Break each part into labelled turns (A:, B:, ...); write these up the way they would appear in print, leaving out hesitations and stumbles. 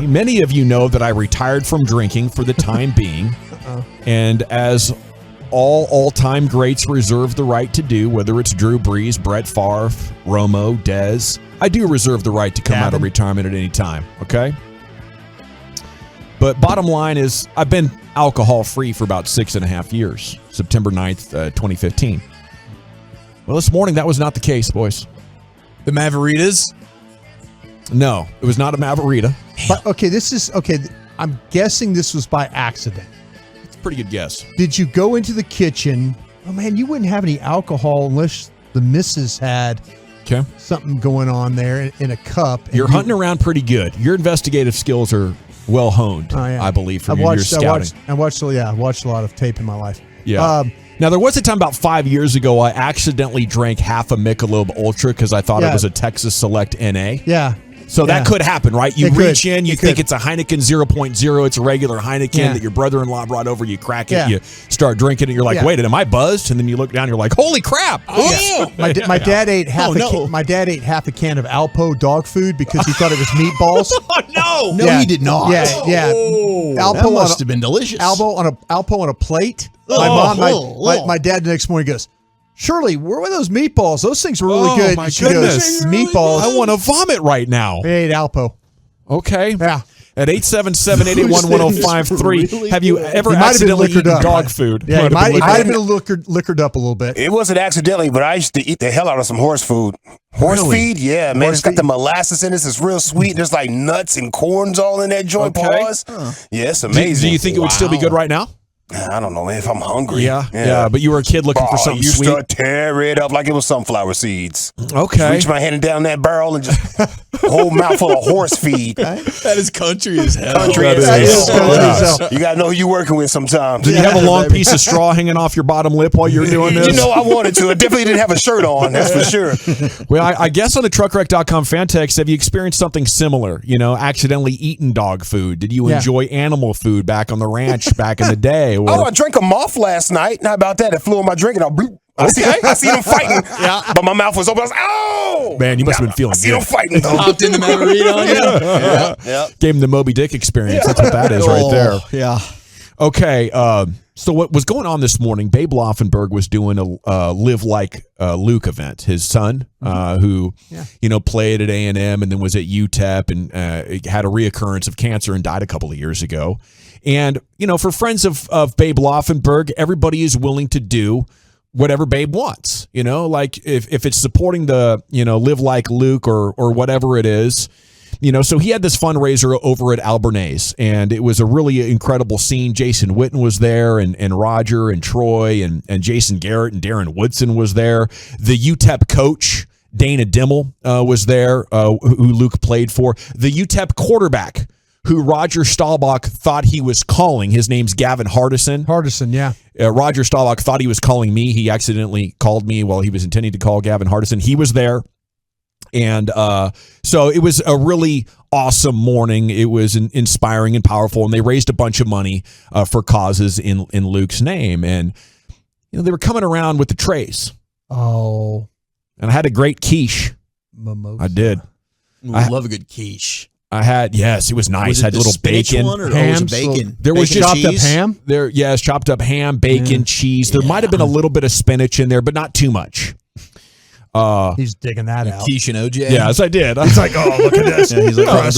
A: Many of you know that I retired from drinking for the time being. And as all-time greats reserve the right to do, whether it's Drew Brees, Brett Favre, Romo, Dez, I do reserve the right to come out of retirement at any time, okay? But bottom line is, I've been alcohol-free for about 6.5 years, September 9th, 2015. Well, this morning, that was not the case, boys.
B: The Maveritas?
A: No, it was not a Maverita.
C: But, I'm guessing this was by accident.
A: It's a pretty good guess.
C: Did you go into the kitchen? Oh, man, you wouldn't have any alcohol unless the missus had something going on there in a cup.
A: You're hunting around pretty good. Your investigative skills are well honed, I believe, from your scouting.
C: I watched a lot of tape in my life.
A: Yeah. Now, there was a time about 5 years ago I accidentally drank half a Michelob Ultra because I thought it was a Texas Select NA.
C: Yeah.
A: So that could happen, right? You reach in, you think it's a Heineken 0.0, it's a regular Heineken that your brother-in-law brought over, you crack it, you start drinking it, you're like, wait, am I buzzed? And then you look down, you're like, holy crap.
C: My dad ate half a can of Alpo dog food because he thought it was meatballs.
B: No, he did not.
C: Yeah.
B: Alpo must have been delicious.
C: Alpo on a plate. My dad the next morning goes, Shirley, where were those meatballs? Those things were really good.
A: My goodness.
C: Meatballs.
A: I want to vomit right now.
C: I ate Alpo.
A: Okay.
C: Yeah.
A: At 877-881-1053, have you ever accidentally eaten dog food?
C: Yeah, he might have been liquored up a little bit.
D: It wasn't accidentally, but I used to eat the hell out of some horse food. Horse feed? Yeah, man. It's got the molasses in it. It's real sweet. There's like nuts and corns all in that joint. Pause. Yeah, it's amazing.
A: Do you think it would still be good right now?
D: I don't know, man, if I'm hungry.
A: Yeah, but you were a kid looking for something sweet.
D: You used to tear it up like it was sunflower seeds.
A: Okay.
D: Just reach my hand down that barrel and just a whole mouthful of horse feed.
B: That is country as hell.
D: Country as hell. You got to know who you're working with sometimes.
A: Did you have a long piece of straw hanging off your bottom lip while you were doing this?
D: You know I wanted to. I definitely didn't have a shirt on, that's for sure.
A: Well, I guess on the truckwreck.com fan text, have you experienced something similar? You know, accidentally eaten dog food? Did you enjoy animal food back on the ranch back in the day? Or,
D: I drank a moth last night. How about that? It flew in my drink and I see them fighting. But my mouth was open. I was like, oh!
A: Man, you must have been feeling good.
D: I see them fighting, though.
B: Popped in the Maverita on you.
D: Yeah.
A: Gave him the Moby Dick experience. That's what that is right there.
B: Yeah.
A: Okay, so what was going on this morning, Babe Laufenberg was doing a Live Like Luke event. His son, who played at A&M and then was at UTEP and had a reoccurrence of cancer and died a couple of years ago. And, for friends of Babe Laufenberg, everybody is willing to do whatever Babe wants. Like if it's supporting the, Live Like Luke or whatever it is. So he had this fundraiser over at Albernays, and it was a really incredible scene. Jason Witten was there, and Roger and Troy and Jason Garrett and Darren Woodson was there. The UTEP coach, Dana Dimmel, was there, who Luke played for. The UTEP quarterback, who Roger Staubach thought he was calling. His name's Gavin Hardison. Roger Staubach thought he was calling me. He accidentally called me while he was intending to call Gavin Hardison. He was there. And so it was a really awesome morning. It was inspiring and powerful, and they raised a bunch of money for causes in Luke's name. And they were coming around with the trays.
C: Oh.
A: And I had a great quiche.
C: Mimosa.
A: I did.
B: I love a good quiche.
A: I had, yes, it was nice.
B: Was it
A: had a little bacon.
B: One or
C: ham,
B: bacon?
A: There was just
C: chopped up ham?
A: Yes, chopped up ham, bacon, cheese. There might have been a little bit of spinach in there, but not too much.
C: He's digging that out.
B: Quiche and OJ.
A: Yes, I did.
C: He's like, oh, look at this.
B: He's like,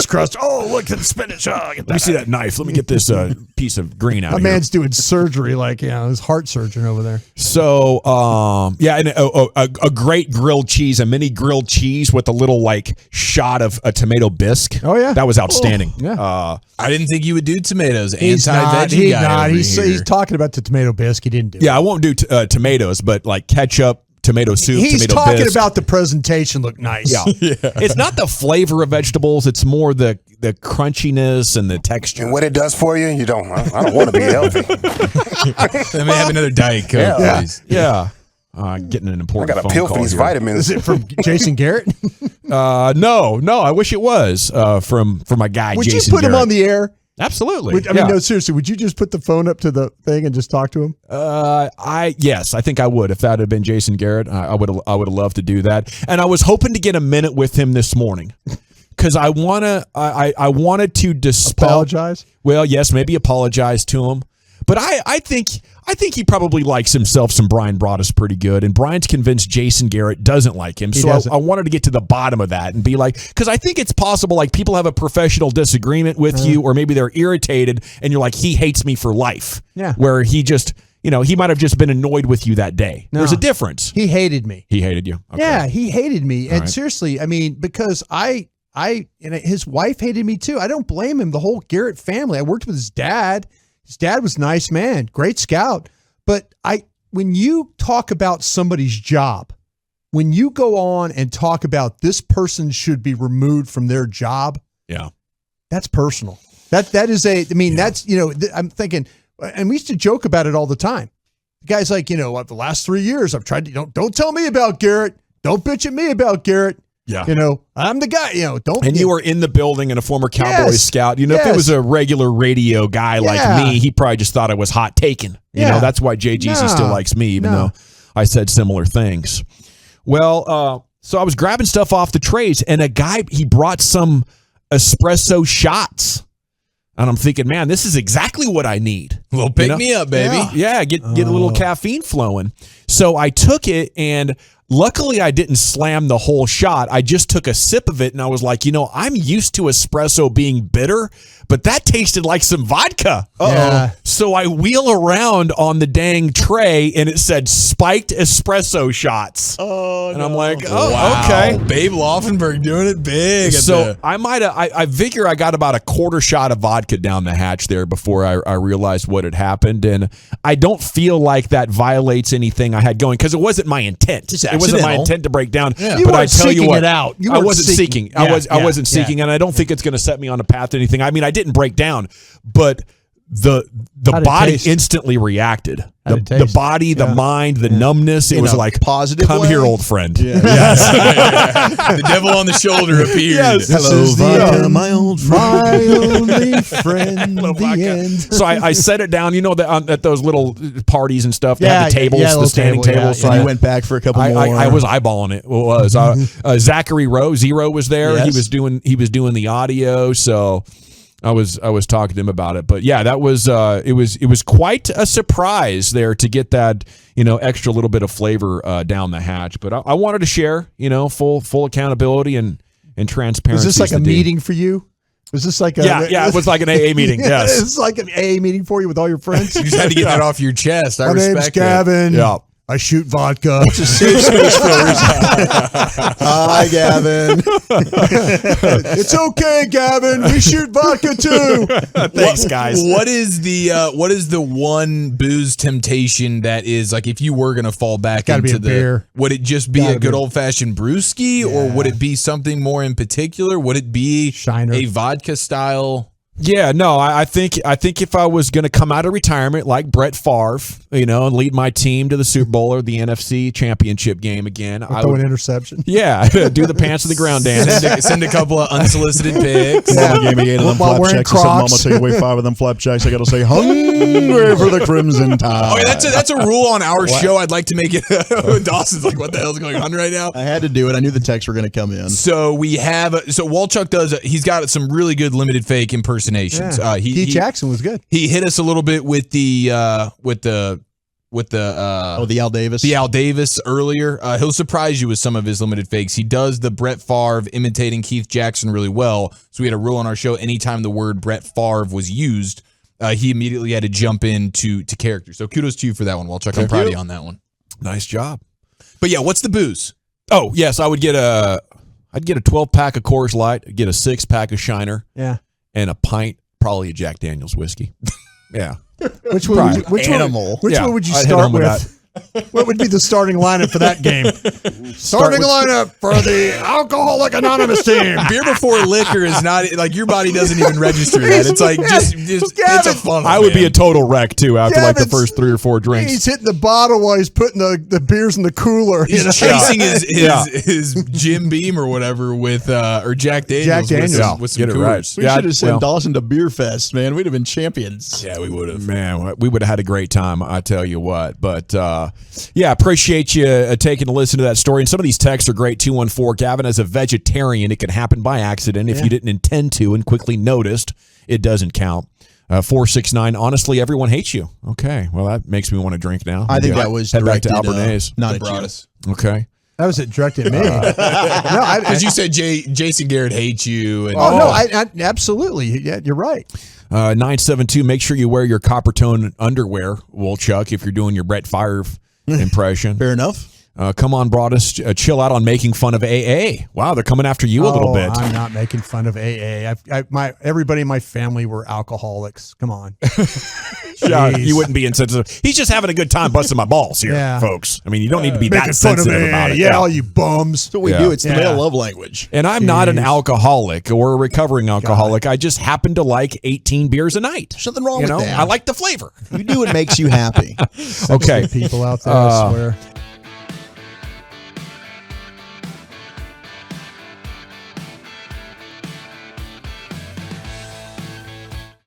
C: crust. Oh, look at the spinach. Oh,
A: Let me see that knife. Let me get this piece of green out
C: A
A: here.
C: man's doing surgery, his heart surgeon over there.
A: So, and a great grilled cheese, a mini grilled cheese with a little shot of a tomato bisque.
C: Oh, yeah.
A: That was outstanding.
C: Yeah.
B: I didn't think you would do tomatoes.
C: He's
B: Anti-veggie guy over
C: He's
B: here.
C: talking about the tomato bisque. He didn't do it.
A: Yeah, I won't do tomatoes, but ketchup, tomato soup,
C: He's
A: tomato
C: talking
A: bisque.
C: about the presentation look nice.
A: Yeah. It's not the flavor of vegetables. It's more the crunchiness and the texture.
D: And what it does for you, I don't want to be healthy.
B: Let me have another Diet Coke, please.
A: Yeah. Getting an
D: I
A: important
D: got a
A: phone
D: pill
A: call
D: for these
A: here.
D: vitamins.
C: Is it from Jason Garrett?
A: No, I wish it was from my guy,
C: Would
A: Jason
C: you put him
A: Garrett.
C: on the air?
A: Absolutely.
C: No, seriously. Would you just put the phone up to the thing and just talk to him?
A: Yes, I think I would. If that had been Jason Garrett, I would have loved to do that. And I was hoping to get a minute with him this morning because I wanted to dispel.
C: Apologize?
A: Well, yes, maybe apologize to him. But I think he probably likes himself some Brian Broaddus pretty good, and Brian's convinced Jason Garrett doesn't like him. So I wanted to get to the bottom of that and be like, because I think it's possible, like, people have a professional disagreement with you, or maybe they're irritated, and you're like, he hates me for life.
C: Yeah.
A: Where he just, he might have just been annoyed with you that day. No. There's a difference.
C: He hated me.
A: He hated you. Okay.
C: Yeah, he hated me. And seriously, I mean, because and his wife hated me too. I don't blame him. The whole Garrett family. I worked with his dad. His dad was a nice man, great scout. But when you talk about somebody's job, when you go on and talk about this person should be removed from their job, that's personal. That's I'm thinking, and we used to joke about it all the time. The guy's like, the last 3 years I've tried to, don't tell me about Garrett. Don't bitch at me about Garrett.
A: Yeah.
C: I'm the guy, don't.
A: And you were in the building and a former Cowboy scout. If it was a regular radio guy like me, he probably just thought I was hot taken. That's why JGC still likes me, even though I said similar things. Well, so I was grabbing stuff off the trays, and a guy, he brought some espresso shots. And I'm thinking, man, this is exactly what I need.
B: A little pick me up, baby.
A: Yeah, get a little caffeine flowing. So I took it, and luckily I didn't slam the whole shot. I just took a sip of it, and I was like, I'm used to espresso being bitter, but that tasted like some vodka.
C: Yeah.
A: So I wheel around on the dang tray, and it said spiked espresso shots.
B: Oh,
A: and I'm like,
B: wow.
A: Okay.
B: Babe Laufenberg doing it big.
A: So I figure I got about a quarter shot of vodka down the hatch there before I realized what had happened. And I don't feel like that violates anything I had going, because it wasn't my intent. It wasn't my intent to break down.
C: Yeah.
A: But I tell you what,
C: it out.
A: I wasn't seeking. I wasn't seeking, and I don't think it's going to set me on a path to anything. I mean, I didn't break down, but the body instantly reacted. The body, the mind, the numbness. It was like
E: positive.
A: Come here, old friend.
B: Yeah. Yes. The devil on the shoulder appeared.
A: Yes.
E: Hello, vodka, my old friend.
C: My only friend. The end.
A: So I set it down. At those little parties and stuff, they had the tables, the standing tables.
E: So I went back for a couple more.
A: I was eyeballing it. It was Zachary Rowe. Zero was there. Yes. He was doing the audio. So I was talking to him about it, but yeah, that was it was quite a surprise there to get that extra little bit of flavor down the hatch. But I wanted to share full accountability and transparency.
C: Was this like a meeting for you? Was this like a
A: it was like an AA meeting? Yes,
C: it's like an AA meeting for you with all your friends.
B: You just had to get that off your chest.
C: My name's Gavin.
A: Yeah.
C: I shoot vodka.
E: It's a safe space for a reason. Hi, Gavin.
C: It's okay, Gavin. We shoot vodka too.
A: Thanks, guys.
B: What is the one booze temptation that is like, if you were gonna fall back into the beer, would it just be a good old fashioned brewski, or would it be something more in particular? Would it be
C: Shiner,
B: a vodka style?
A: Yeah, no, I think if I was going to come out of retirement like Brett Favre, and lead my team to the Super Bowl or the NFC Championship game again,
C: I would throw an interception.
A: Yeah, do the pants to the ground dance.
B: Send a couple of unsolicited picks.
E: Mama gave me 8 of them flapjacks. I said, Mama, take away 5 of them flapjacks. I got to say, hungry for the Crimson Tide.
B: Oh, yeah, that's a rule on our show. I'd like to make it. Dawson's like, what the hell's going on right now?
E: I had to do it. I knew the texts were going to come in.
B: So Walchuk he's got some really good limited fake impersonations.
C: Keith Jackson was good.
B: He hit us a little bit with the Al
E: Davis.
B: The Al Davis earlier. He'll surprise you with some of his limited fakes. He does the Brett Favre imitating Keith Jackson really well. So we had a rule on our show: anytime the word Brett Favre was used, he immediately had to jump into character. So kudos to you for that one, Walchuk. I'm proud of you on that one.
A: Nice job.
B: But yeah, what's the booze?
A: Oh yes, I'd get a 12-pack of Coors Light, I'd get a 6-pack of Shiner, and a pint, probably a Jack Daniel's whiskey. Yeah.
C: Which one would you start with? What would be the starting lineup for that game? Starting lineup for the Alcoholic Anonymous team.
B: Beer before liquor is not like your body doesn't even register that. It's like just it's a fun.
A: I would be a total wreck too after like the first 3 or 4 drinks.
C: He's hitting the bottle while he's putting the beers in the cooler.
B: He's chasing his Jim Beam or whatever with or Jack Daniels. With some
A: Get it right.
E: We should have sent Dawson to Beer Fest, man. We'd have been champions.
B: Yeah, we would have.
A: Man, we would have had a great time. I tell you what, but. yeah, appreciate you taking a listen to that story. And some of these texts are great. 214 Gavin, as a vegetarian, it can happen by accident. If you didn't intend to and quickly noticed, it doesn't count. 469, honestly, everyone hates you. Okay, well, that makes me want to drink now.
F: I think that was
A: head back to
F: directed,
A: Albernays.
F: not at you.
A: Okay.
C: That was directed at me. No,
B: because you said Jason Garrett hates you. And,
C: no, I absolutely. Yeah, you're right.
A: 972, make sure you wear your copper tone underwear, Woolchuck, if you're doing your Brett Favre impression.
F: Fair enough.
A: Come on, Broadus, chill out on making fun of AA. Wow, they're coming after you a little bit.
C: I'm not making fun of AA. Everybody in my family were alcoholics. Come on.
A: Yeah, you wouldn't be insensitive. He's just having a good time busting my balls here, folks. I mean, you don't need to be that sensitive about it.
C: Yeah, all you bums.
F: That's what we do. It's the male love language.
A: And I'm not an alcoholic or a recovering alcoholic. I just happen to like 18 beers a night.
F: There's nothing wrong with that.
A: I like the flavor.
F: You do what makes you happy.
A: Okay.
C: People out there, I swear.